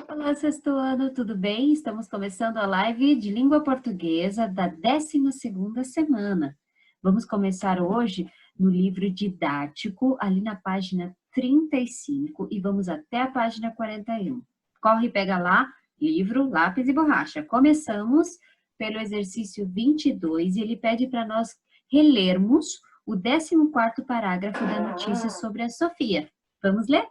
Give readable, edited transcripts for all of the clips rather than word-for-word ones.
Olá, sexto ano, tudo bem? Estamos começando a live de língua portuguesa da 12ª semana. Vamos começar hoje no livro didático, ali na página 35, e vamos até a página 41. Corre e pega lá, livro, lápis e borracha. Começamos pelo exercício 22 e ele pede para nós relermos o 14º parágrafo da notícia sobre a Sofia. Vamos ler?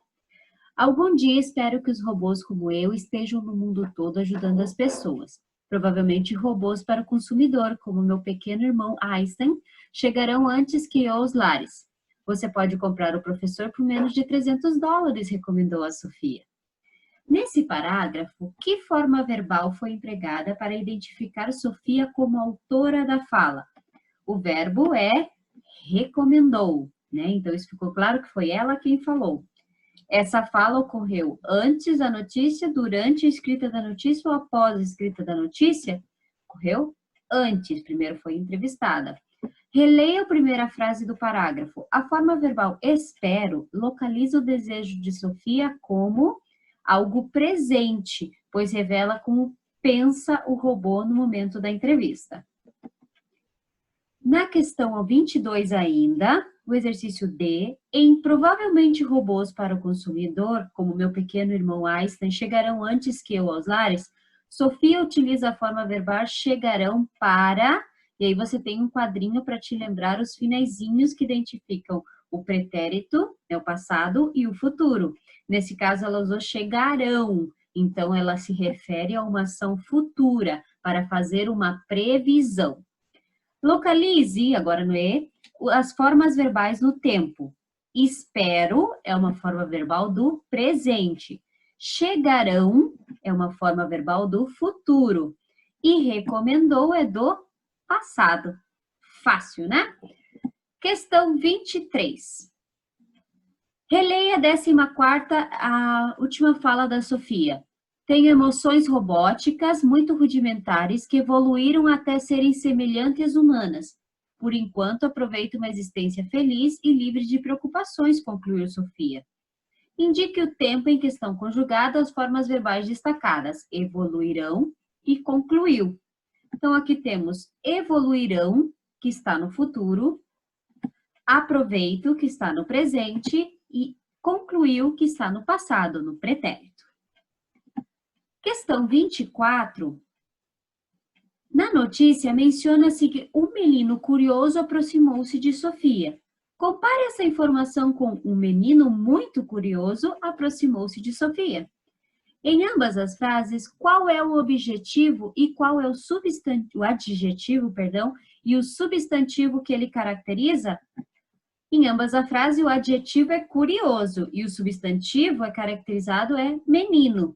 Algum dia espero que os robôs como eu estejam no mundo todo ajudando as pessoas. Provavelmente robôs para o consumidor, como meu pequeno irmão Einstein, chegarão antes que eu aos lares. Você pode comprar o professor por menos de $300, recomendou a Sofia. Nesse parágrafo, que forma verbal foi empregada para identificar Sofia como autora da fala? O verbo é recomendou, né? Então, isso ficou claro que foi ela quem falou. Essa fala ocorreu antes da notícia, durante a escrita da notícia ou após a escrita da notícia? Ocorreu antes, primeiro foi entrevistada. Releia a primeira frase do parágrafo. A forma verbal espero localiza o desejo de Sofia como algo presente, pois revela como pensa o robô no momento da entrevista. Na questão 22 ainda, o exercício D, em provavelmente robôs para o consumidor, como meu pequeno irmão Einstein, chegarão antes que eu aos lares, Sofia utiliza a forma verbal chegarão para, e aí você tem um quadrinho para te lembrar os finaizinhos que identificam o pretérito, é o passado, e o futuro. Nesse caso, ela usou chegarão, então ela se refere a uma ação futura, para fazer uma previsão. Localize, agora no E, as formas verbais no tempo. Espero é uma forma verbal do presente. Chegarão é uma forma verbal do futuro. E recomendou é do passado. Fácil, né? Questão 23. Releia a 14ª, a última fala da Sofia. Tenho emoções robóticas muito rudimentares que evoluíram até serem semelhantes humanas. Por enquanto, aproveito uma existência feliz e livre de preocupações, concluiu Sofia. Indique o tempo em que estão conjugadas as formas verbais destacadas, evoluirão e concluiu. Então, aqui temos evoluirão, que está no futuro, aproveito, que está no presente, e concluiu, que está no passado, no pretérito. Questão 24. Na notícia, menciona-se que um menino curioso aproximou-se de Sofia. Compare essa informação com um menino muito curioso aproximou-se de Sofia. Em ambas as frases, qual é o objetivo e qual é o adjetivo, e o substantivo que ele caracteriza? Em ambas as frases, o adjetivo é curioso e o substantivo é caracterizado é menino.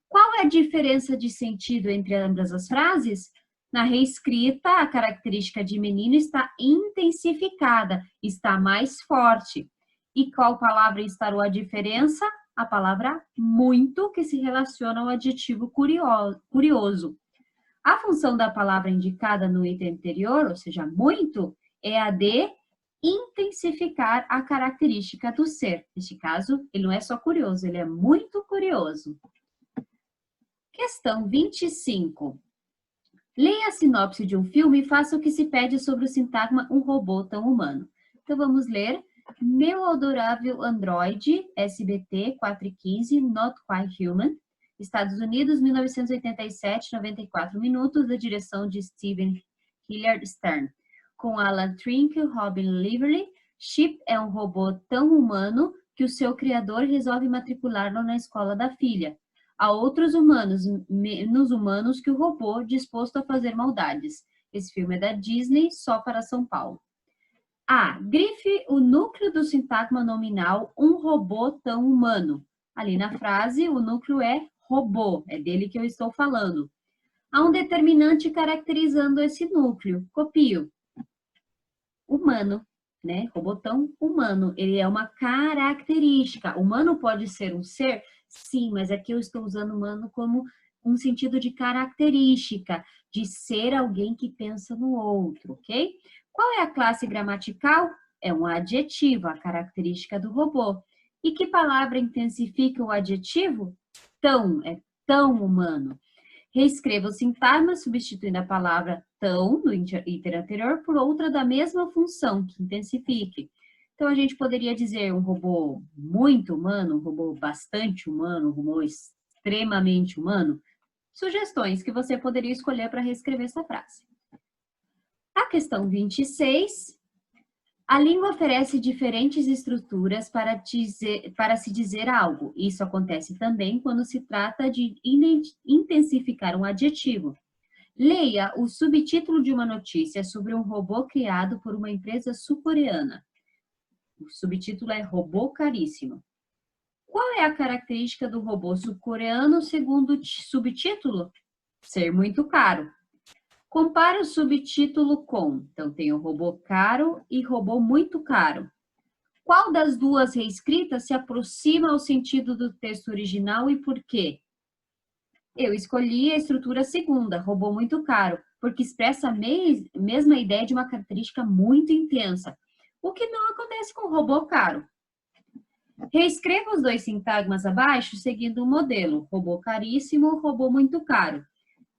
Qual é a diferença de sentido entre ambas as frases? Na reescrita, a característica de menino está intensificada, está mais forte. E qual palavra instalou a diferença? A palavra muito, que se relaciona ao adjetivo curioso. A função da palavra indicada no item anterior, ou seja, muito, é a de intensificar a característica do ser. Neste caso, ele não é só curioso, ele é muito curioso. Questão 25. Leia a sinopse de um filme e faça o que se pede sobre o sintagma um robô tão humano. Então, vamos ler. Meu adorável Android, SBT 415, Not Quite Human, Estados Unidos, 1987, 94 minutos, da direção de Steven Hilliard Stern. Com Alan Trink, Robin Lively, Chip é um robô tão humano que o seu criador resolve matriculá-lo na escola da filha. Há outros humanos, menos humanos que o robô, disposto a fazer maldades. Esse filme é da Disney, só para São Paulo. A. Grife o núcleo do sintagma nominal um robô tão humano. Ali na frase, o núcleo é robô, é dele que eu estou falando. Há um determinante caracterizando esse núcleo. Copio. Humano, né? Robô tão humano. Ele é uma característica. Humano pode ser um ser? Sim, mas aqui eu estou usando humano como um sentido de característica, de ser alguém que pensa no outro, ok? Qual é a classe gramatical? É um adjetivo, a característica do robô. E que palavra intensifica o adjetivo? Tão, é tão humano. Reescreva o sintagma, substituindo a palavra tão, no iter anterior, por outra da mesma função, que intensifique. Então, a gente poderia dizer um robô muito humano, um robô bastante humano, um robô extremamente humano. Sugestões que você poderia escolher para reescrever essa frase. A questão 26. A língua oferece diferentes estruturas para se dizer algo. Isso acontece também quando se trata de intensificar um adjetivo. Leia o subtítulo de uma notícia sobre um robô criado por uma empresa sul-coreana. O subtítulo é Robô Caríssimo. Qual é a característica do robô sul-coreano segundo o subtítulo? Ser muito caro. Compare o subtítulo com, então tem o robô caro e robô muito caro. Qual das duas reescritas se aproxima ao sentido do texto original e por quê? Eu escolhi a estrutura segunda, robô muito caro, porque expressa a mesma ideia de uma característica muito intensa, o que não acontece com o robô caro. Reescreva os dois sintagmas abaixo, seguindo o modelo, robô caríssimo, robô muito caro.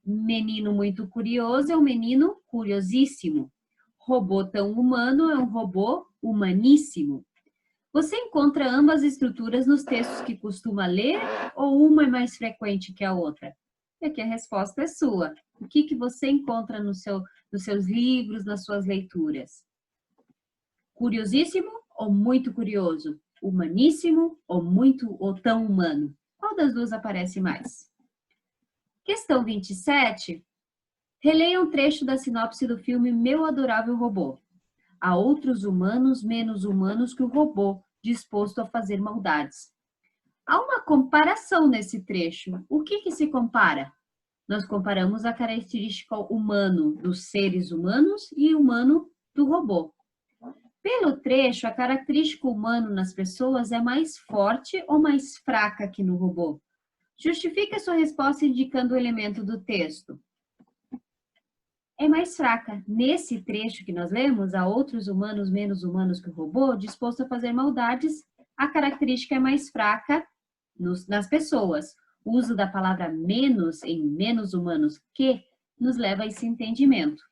Menino muito curioso é um menino curiosíssimo. Robô tão humano é um robô humaníssimo. Você encontra ambas estruturas nos textos que costuma ler ou uma é mais frequente que a outra? E aqui a resposta é sua. O que você encontra nos seus livros, nas suas leituras? Curiosíssimo ou muito curioso? Humaníssimo ou tão humano? Qual das duas aparece mais? Questão 27. Releia um trecho da sinopse do filme Meu Adorável Robô. Há outros humanos menos humanos que o robô, disposto a fazer maldades. Há uma comparação nesse trecho. O que se compara? Nós comparamos a característica humano dos seres humanos e humano do robô. Pelo trecho, a característica humano nas pessoas é mais forte ou mais fraca que no robô? Justifique a sua resposta indicando o elemento do texto. É mais fraca. Nesse trecho que nós lemos, há outros humanos menos humanos que o robô, disposto a fazer maldades, a característica é mais fraca nas pessoas. O uso da palavra menos em menos humanos que nos leva a esse entendimento.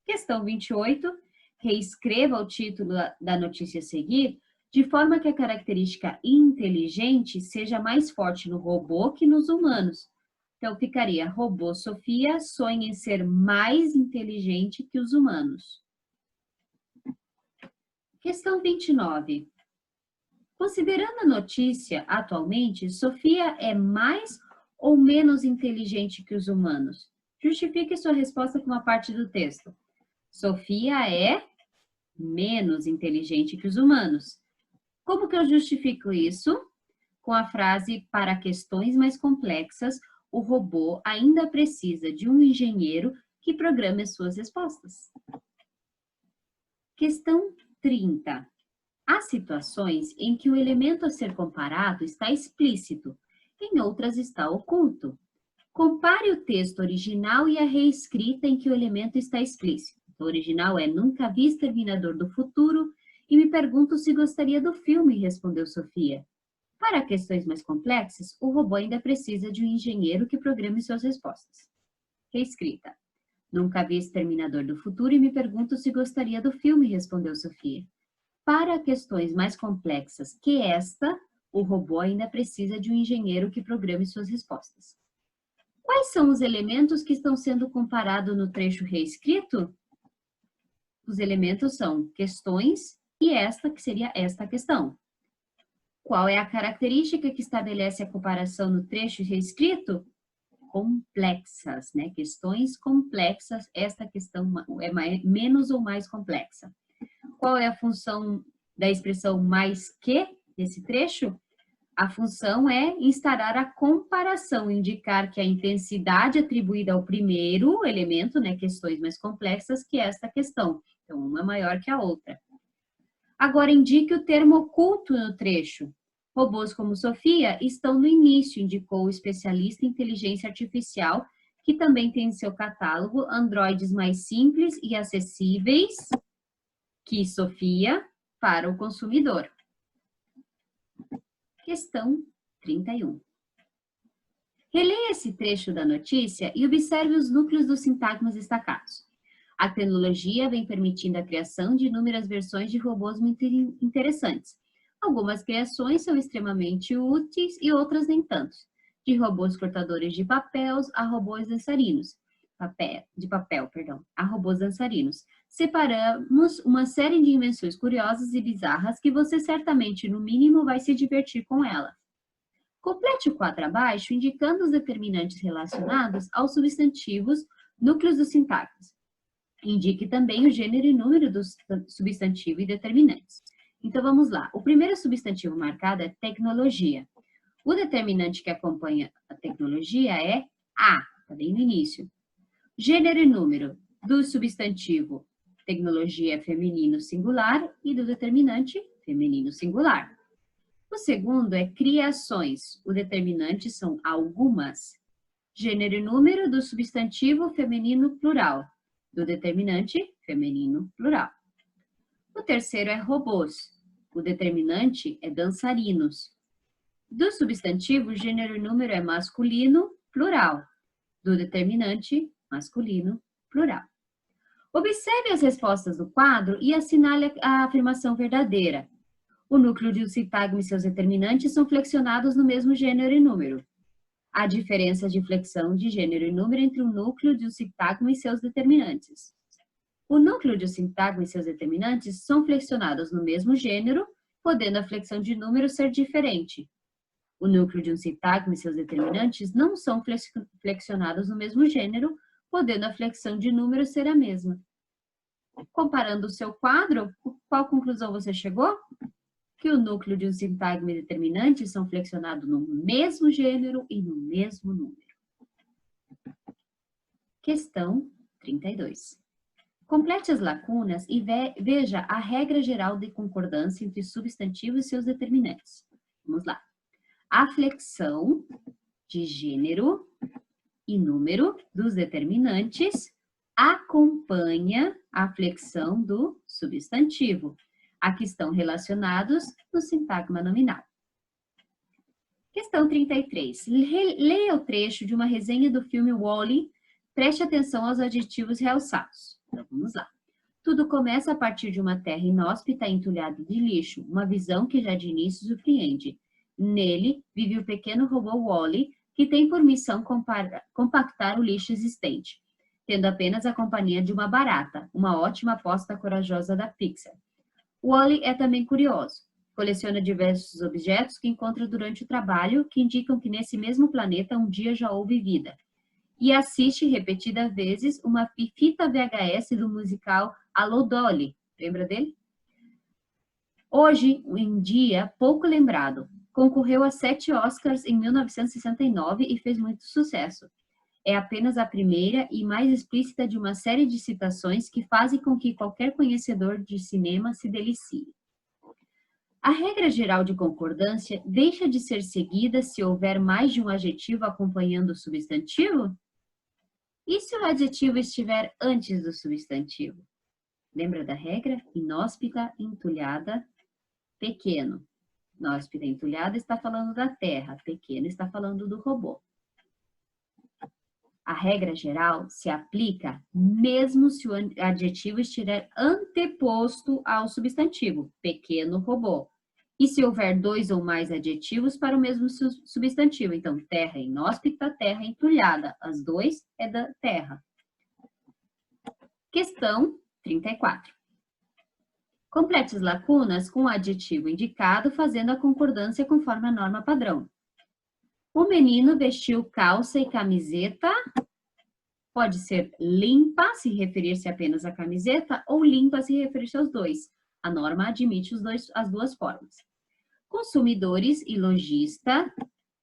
Questão 28. Reescreva o título da notícia a seguir, de forma que a característica inteligente seja mais forte no robô que nos humanos. Então, ficaria, robô Sofia sonha em ser mais inteligente que os humanos. Questão 29. Considerando a notícia atualmente, Sofia é mais ou menos inteligente que os humanos? Justifique sua resposta com uma parte do texto. Sofia é menos inteligente que os humanos. Como que eu justifico isso? Com a frase, para questões mais complexas, o robô ainda precisa de um engenheiro que programe as suas respostas. Questão 30. Há situações em que o elemento a ser comparado está explícito, em outras está oculto. Compare o texto original e a reescrita em que o elemento está explícito. O original é Nunca vi Exterminador do Futuro e me pergunto se gostaria do filme, respondeu Sofia. Para questões mais complexas, o robô ainda precisa de um engenheiro que programe suas respostas. Reescrita. Nunca vi Exterminador do Futuro e me pergunto se gostaria do filme, respondeu Sofia. Para questões mais complexas que esta, o robô ainda precisa de um engenheiro que programe suas respostas. Quais são os elementos que estão sendo comparados no trecho reescrito? Os elementos são questões e esta, que seria esta questão. Qual é a característica que estabelece a comparação no trecho reescrito? Complexas, né? Questões complexas, esta questão é menos ou mais complexa. Qual é a função da expressão mais que desse trecho? A função é instaurar a comparação, indicar que a intensidade atribuída ao primeiro elemento, né, questões mais complexas, que esta questão. Então, uma é maior que a outra. Agora, indique o termo oculto no trecho. Robôs como Sofia estão no início, indicou o especialista em inteligência artificial, que também tem em seu catálogo androides mais simples e acessíveis que Sofia para o consumidor. Questão 31. Releia esse trecho da notícia e observe os núcleos dos sintagmas destacados. A tecnologia vem permitindo a criação de inúmeras versões de robôs muito interessantes. Algumas criações são extremamente úteis e outras nem tanto. De robôs cortadores de papel a robôs dançarinos. A robôs dançarinos. Separamos uma série de invenções curiosas e bizarras que você certamente, no mínimo, vai se divertir com ela. Complete o quadro abaixo, indicando os determinantes relacionados aos substantivos núcleos dos sintagmas. Indique também o gênero e número do substantivo e determinantes. Então, vamos lá. O primeiro substantivo marcado é tecnologia. O determinante que acompanha a tecnologia é a, está bem no início. Gênero e número do substantivo tecnologia feminino singular e do determinante feminino singular. O segundo é criações. O determinante são algumas. Gênero e número do substantivo feminino plural, do determinante feminino plural. O terceiro é robôs. O determinante é dançarinos. Do substantivo, gênero e número é masculino plural, do determinante masculino plural. Observe as respostas do quadro e assinale a afirmação verdadeira. O núcleo de um sintagma e seus determinantes são flexionados no mesmo gênero e número. Há diferença de flexão de gênero e número entre o núcleo de um sintagma e seus determinantes. O núcleo de um sintagma e seus determinantes são flexionados no mesmo gênero, podendo a flexão de número ser diferente. O núcleo de um sintagma e seus determinantes não são flexionados no mesmo gênero, podendo a flexão de número ser a mesma. Comparando o seu quadro, qual conclusão você chegou? Que o núcleo de um sintagma e determinante são flexionados no mesmo gênero e no mesmo número. Questão 32. Complete as lacunas e veja a regra geral de concordância entre substantivos e seus determinantes. Vamos lá. A flexão de gênero e número dos determinantes acompanha a flexão do substantivo, a que estão relacionados no sintagma nominal. Questão 33. Leia o trecho de uma resenha do filme Wall-E. Preste atenção aos adjetivos realçados. Então, vamos lá. Tudo começa a partir de uma terra inóspita entulhada de lixo, uma visão que já de início surpreende. Nele, vive o pequeno robô Wall-E, que tem por missão compactar o lixo existente, tendo apenas a companhia de uma barata, uma ótima aposta corajosa da Pixar. Wall-E é também curioso. Coleciona diversos objetos que encontra durante o trabalho, que indicam que nesse mesmo planeta um dia já houve vida. E assiste repetidas vezes uma fita VHS do musical Alô Dolly. Lembra dele? Hoje em dia, pouco lembrado. Concorreu a 7 Oscars em 1969 e fez muito sucesso. É apenas a primeira e mais explícita de uma série de citações que fazem com que qualquer conhecedor de cinema se delicie. A regra geral de concordância deixa de ser seguida se houver mais de um adjetivo acompanhando o substantivo? E se o adjetivo estiver antes do substantivo? Lembra da regra? Inóspita, entulhada, pequeno. Inóspita, entulhada está falando da terra, pequeno está falando do robô. A regra geral se aplica mesmo se o adjetivo estiver anteposto ao substantivo, pequeno robô. E se houver 2 ou mais adjetivos para o mesmo substantivo. Então, terra inóspita, terra entulhada. As 2 é da terra. Questão 34. Complete as lacunas com o adjetivo indicado, fazendo a concordância conforme a norma padrão. O menino vestiu calça e camiseta. Pode ser limpa, se referir-se apenas à camiseta, ou limpa, se referir-se aos dois. A norma admite as duas formas. Consumidores e lojista,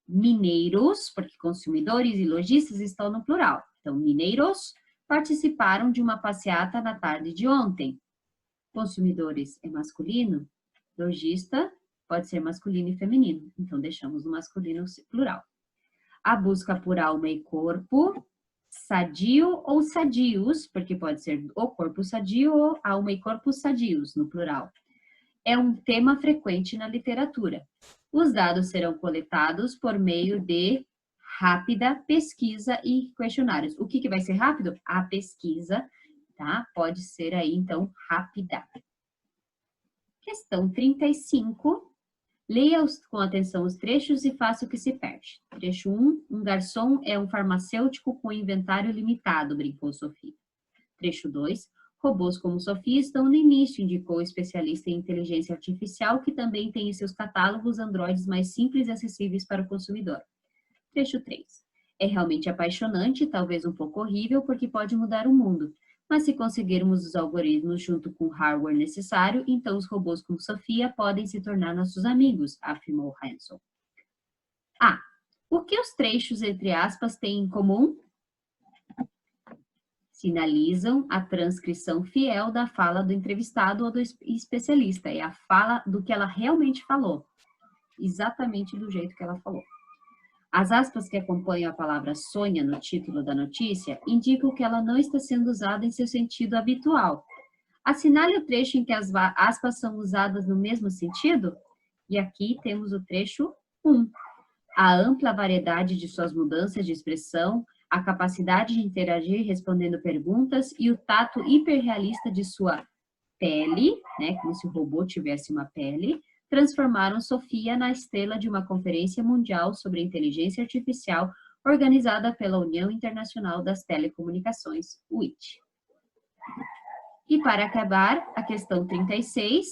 mineiros, porque consumidores e lojistas estão no plural. Então, mineiros participaram de uma passeata na tarde de ontem. Consumidores é masculino, lojista pode ser masculino e feminino. Então, deixamos no masculino plural. A busca por alma e corpo, sadio ou sadios, porque pode ser o corpo sadio ou alma e corpo sadios, no plural. É um tema frequente na literatura. Os dados serão coletados por meio de rápida, pesquisa e questionários. O que vai ser rápido? A pesquisa, tá? Pode ser aí, então, rápida. Questão 35. Leia com atenção os trechos e faça o que se perde. Trecho 1. Um garçom é um farmacêutico com inventário limitado, brincou Sofia. Trecho 2. Robôs como Sofia estão no início, indicou o especialista em inteligência artificial, que também tem em seus catálogos androides mais simples e acessíveis para o consumidor. Trecho 3. É realmente apaixonante, talvez um pouco horrível, porque pode mudar o mundo. Mas se conseguirmos os algoritmos junto com o hardware necessário, então os robôs como Sofia podem se tornar nossos amigos, afirmou Hanson. A. O que os trechos, entre aspas, têm em comum? Sinalizam a transcrição fiel da fala do entrevistado ou do especialista. É a fala do que ela realmente falou. Exatamente do jeito que ela falou. As aspas que acompanham a palavra sonha no título da notícia indicam que ela não está sendo usada em seu sentido habitual. Assinale o trecho em que as aspas são usadas no mesmo sentido. E aqui temos o trecho 1. A ampla variedade de suas mudanças de expressão, a capacidade de interagir respondendo perguntas e o tato hiperrealista de sua pele, né, como se o robô tivesse uma pele, transformaram Sofia na estrela de uma conferência mundial sobre inteligência artificial organizada pela União Internacional das Telecomunicações, UIT. E para acabar, a questão 36,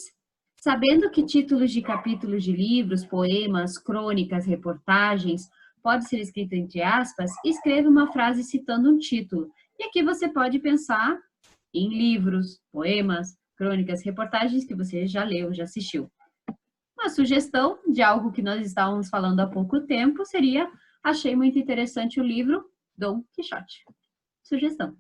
sabendo que títulos de capítulos de livros, poemas, crônicas, reportagens pode ser escrito entre aspas, escreva uma frase citando um título. E aqui você pode pensar em livros, poemas, crônicas, reportagens que você já leu, já assistiu. Uma sugestão de algo que nós estávamos falando há pouco tempo seria: achei muito interessante o livro Dom Quixote. Sugestão.